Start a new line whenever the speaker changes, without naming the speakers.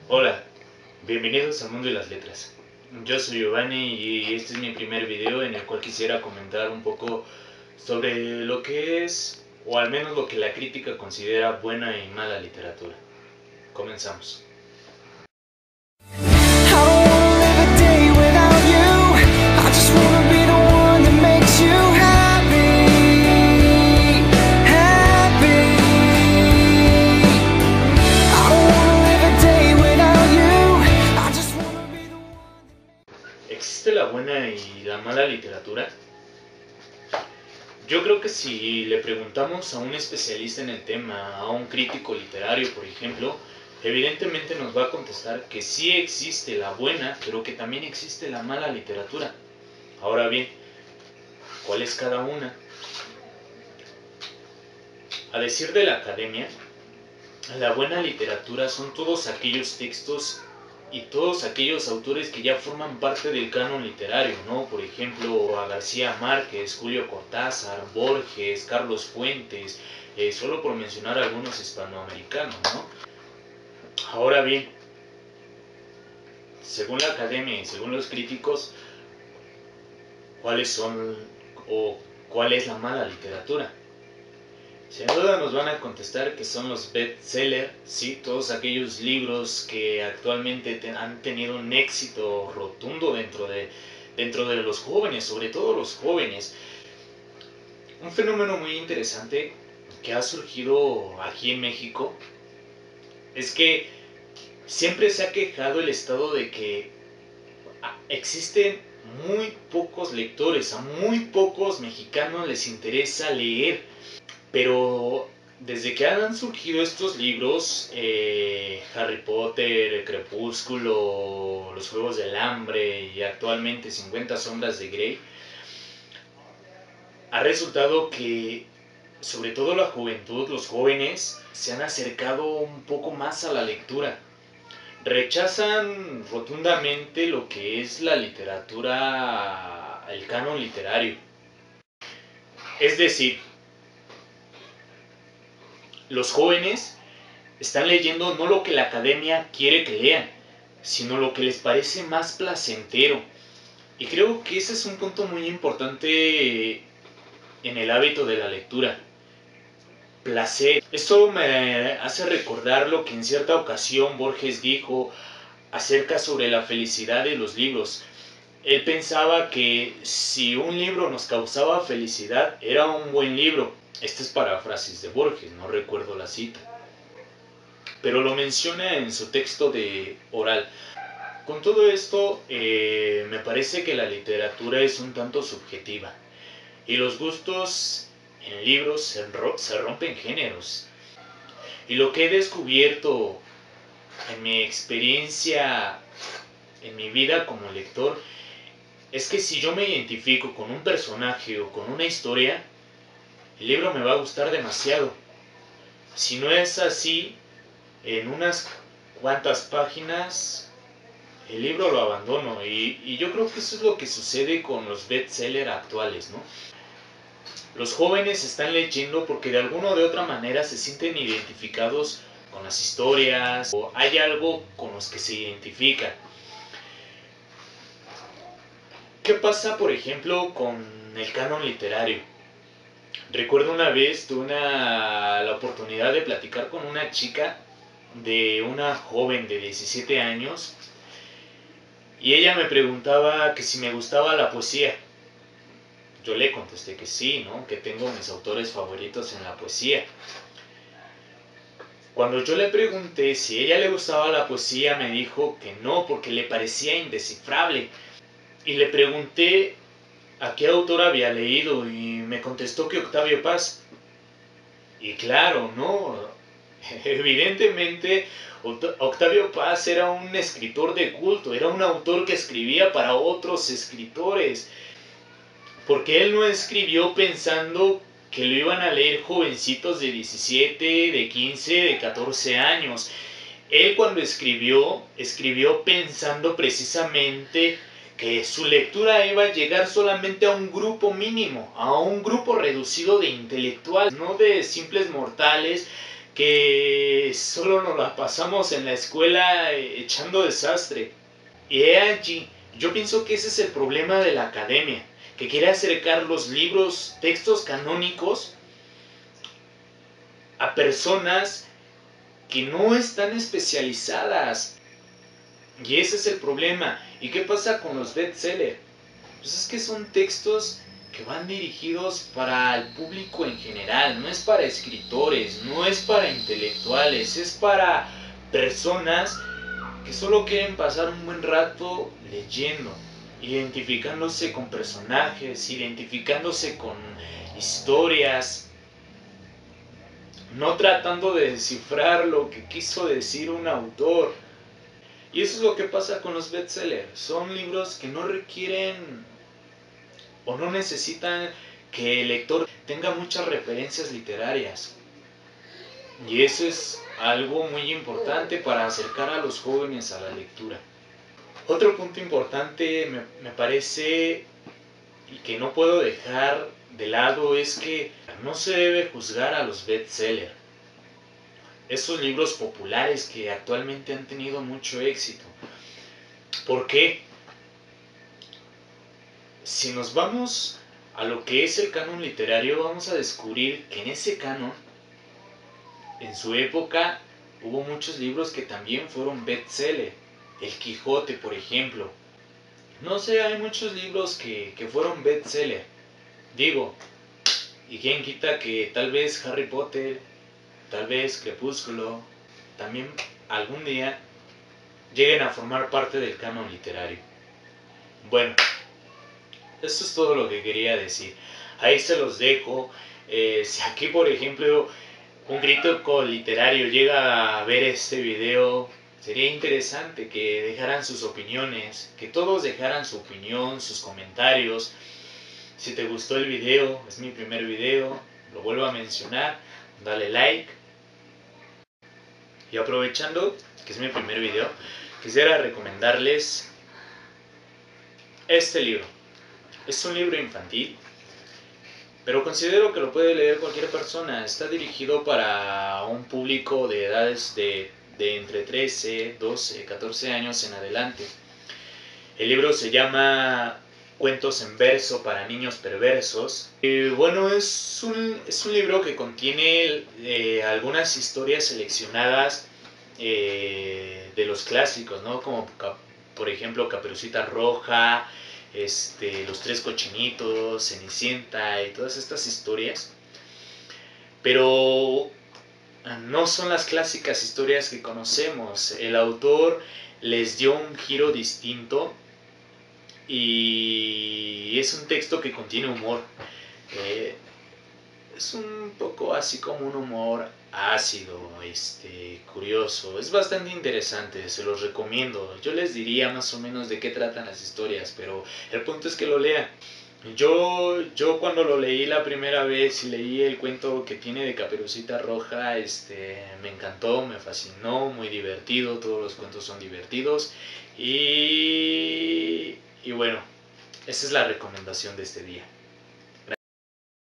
Hola, bienvenidos al mundo de las letras. Yo soy Giovanni y este es mi primer video en el cual quisiera comentar un poco sobre lo que es, o al menos lo que la crítica considera buena y mala literatura. Comenzamos. ¿Existe la buena y la mala literatura? Yo creo que si le preguntamos a un especialista en el tema, a un crítico literario, por ejemplo, evidentemente nos va a contestar que sí existe la buena, pero que también existe la mala literatura. Ahora bien, ¿cuál es cada una? A decir de la academia, la buena literatura son todos aquellos textos y todos aquellos autores que ya forman parte del canon literario, ¿no? Por ejemplo, a García Márquez, Julio Cortázar, Borges, Carlos Fuentes, solo por mencionar algunos hispanoamericanos, ¿no? Ahora bien, según la academia y según los críticos, ¿cuáles son o cuál es la mala literatura? Sin duda nos van a contestar que son los bestsellers, ¿sí? Todos aquellos libros que actualmente han tenido un éxito rotundo dentro de los jóvenes, sobre todo los jóvenes. Un fenómeno muy interesante que ha surgido aquí en México es que siempre se ha quejado el Estado de que existen muy pocos lectores, a muy pocos mexicanos les interesa leer. Pero desde que han surgido estos libros, Harry Potter, Crepúsculo, Los Juegos del Hambre y actualmente 50 Sombras de Grey, ha resultado que sobre todo la juventud, los jóvenes, se han acercado un poco más a la lectura. Rechazan rotundamente lo que es la literatura, el canon literario. Es decir, los jóvenes están leyendo no lo que la academia quiere que lean, sino lo que les parece más placentero. Y creo que ese es un punto muy importante en el hábito de la lectura. Placer. Esto me hace recordar lo que en cierta ocasión Borges dijo acerca sobre la felicidad de los libros. Él pensaba que si un libro nos causaba felicidad, era un buen libro. Esta es paráfrasis de Borges, no recuerdo la cita, pero lo menciona en su texto de oral. Con todo esto, me parece que la literatura es un tanto subjetiva y los gustos en libros se rompen géneros. Y lo que he descubierto en mi experiencia, en mi vida como lector, es que si yo me identifico con un personaje o con una historia, el libro me va a gustar demasiado. Si no es así, en unas cuantas páginas el libro lo abandono y yo creo que eso es lo que sucede con los bestsellers actuales, ¿no? Los jóvenes están leyendo porque de alguna o de otra manera se sienten identificados con las historias o hay algo con los que se identifican. ¿Qué pasa, por ejemplo, con el canon literario? Recuerdo una vez tuve la oportunidad de platicar con una chica, de una joven de 17 años, y ella me preguntaba que si me gustaba la poesía. Yo le contesté que sí, ¿no? Que tengo mis autores favoritos en la poesía. Cuando yo le pregunté si a ella le gustaba la poesía, me dijo que no, porque le parecía indescifrable. Y le pregunté a qué autor había leído y me contestó que Octavio Paz. Y claro, ¿no? Evidentemente, Octavio Paz era un escritor de culto, era un autor que escribía para otros escritores. Porque él no escribió pensando que lo iban a leer jovencitos de 17, de 15, de 14 años. Él cuando escribió pensando precisamente que su lectura iba a llegar solamente a un grupo mínimo, a un grupo reducido de intelectuales, no de simples mortales que solo nos la pasamos en la escuela echando desastre. Y he allí, yo pienso que ese es el problema de la academia, que quiere acercar los libros, textos canónicos a personas que no están especializadas. Y ese es el problema. ¿Y qué pasa con los bestsellers? Pues es que son textos que van dirigidos para el público en general, no es para escritores, no es para intelectuales, es para personas que solo quieren pasar un buen rato leyendo, identificándose con personajes, identificándose con historias, no tratando de descifrar lo que quiso decir un autor. Y eso es lo que pasa con los bestsellers. Son libros que no requieren o no necesitan que el lector tenga muchas referencias literarias. Y eso es algo muy importante para acercar a los jóvenes a la lectura. Otro punto importante me parece y que no puedo dejar de lado es que no se debe juzgar a los bestsellers. Esos libros populares que actualmente han tenido mucho éxito. ¿Por qué? Si nos vamos a lo que es el canon literario, vamos a descubrir que en ese canon, en su época, hubo muchos libros que también fueron bestseller. El Quijote, por ejemplo. No sé, hay muchos libros que fueron bestseller. Digo, y quién quita que tal vez Harry Potter, tal vez Crepúsculo, también algún día lleguen a formar parte del canon literario. Bueno, eso es todo lo que quería decir. Ahí se los dejo. Si aquí, por ejemplo, un crítico literario llega a ver este video, sería interesante que dejaran sus opiniones, que todos dejaran su opinión, sus comentarios. Si te gustó el video, es mi primer video, lo vuelvo a mencionar, dale like. Y aprovechando que es mi primer video, quisiera recomendarles este libro. Es un libro infantil, pero considero que lo puede leer cualquier persona. Está dirigido para un público de edades de entre 13, 12, 14 años en adelante. El libro se llama Cuentos en verso para niños perversos. Bueno, es un libro que contiene algunas historias seleccionadas de los clásicos, ¿no? Como por ejemplo Caperucita Roja, Los Tres Cochinitos, Cenicienta y todas estas historias. Pero no son las clásicas historias que conocemos. El autor les dio un giro distinto y es un texto que contiene humor. Es un poco así como un humor ácido, curioso. Es bastante interesante, se los recomiendo. Yo les diría más o menos de qué tratan las historias, pero el punto es que lo lean. Yo cuando lo leí la primera vez y leí el cuento que tiene de Caperucita Roja, me encantó, me fascinó, muy divertido, todos los cuentos son divertidos y bueno, esa es la recomendación de este día.